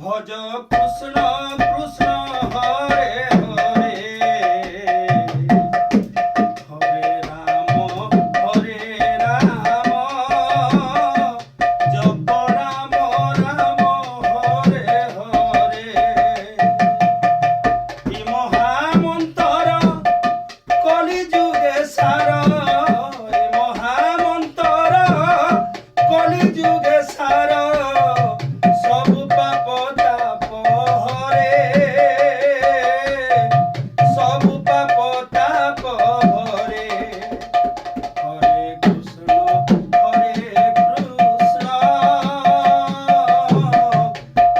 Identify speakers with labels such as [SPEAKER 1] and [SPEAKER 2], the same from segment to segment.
[SPEAKER 1] ভজ কৃষ্ণ কৃষ্ণ হরে হরে, হরে রাম জপ রাম রাম হরে হরে। ই মহামন্তর কলি যুগে সার, ই মহামন্তর কলি যুগে সার, সবু পাপ তাপ হরে, সবু পাপ তাপ হরে। হরে কৃষ্ণ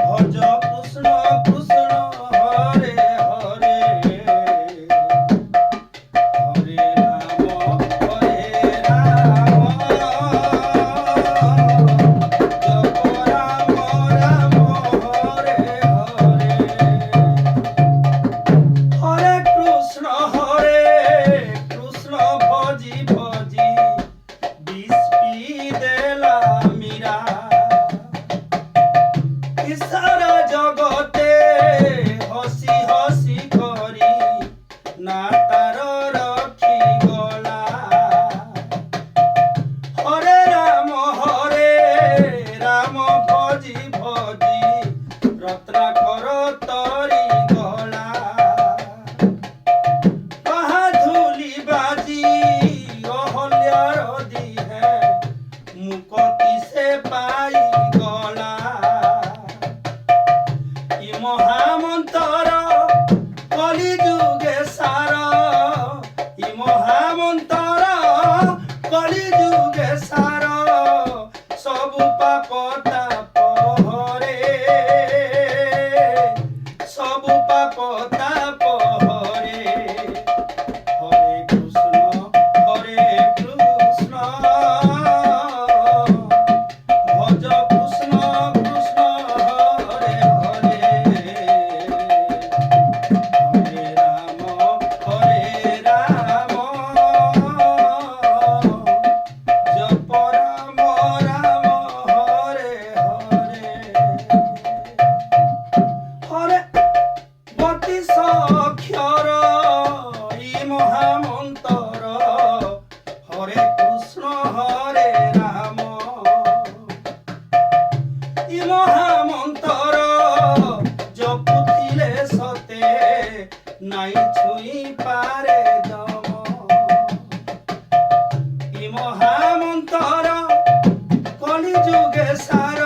[SPEAKER 1] ভজ কৃষ্ণ কৃষ্ণ হরে হরে, হরে রাম জপ রাম রাম হরে হরে। হরে কৃষ্ণ ভজি ভজি বিস্পি দেলা মীরা, সারা জগতে হসি হসি করি না তার রক্ষি গলা। হরে রাম ভজি ভজি রত্নাকর তরি গলা। ধুলি বাজি অহল্যার দিহে মুখ কিসে পাই গলা। ই মহামন্তর কলি যুগে সার, ই মহামন্তর কলি যুগে সার, সবু পাপ তাপ হরে, সবু পাপ তাপ হরে। হরে কৃষ্ণ ভজ কৃষ্ণ কৃষ্ণ হরে হরে, হরে রাম জপ রাম রাম হরে হরে। হরে বতি সক্ষর ই মহামন্তর, হরে কৃষ্ণ হরে রাম। ই মহামন্তর জপুথিলে সতে নাই ছুঁই পারে দম। ই মহামন্তর কলি যুগে সার,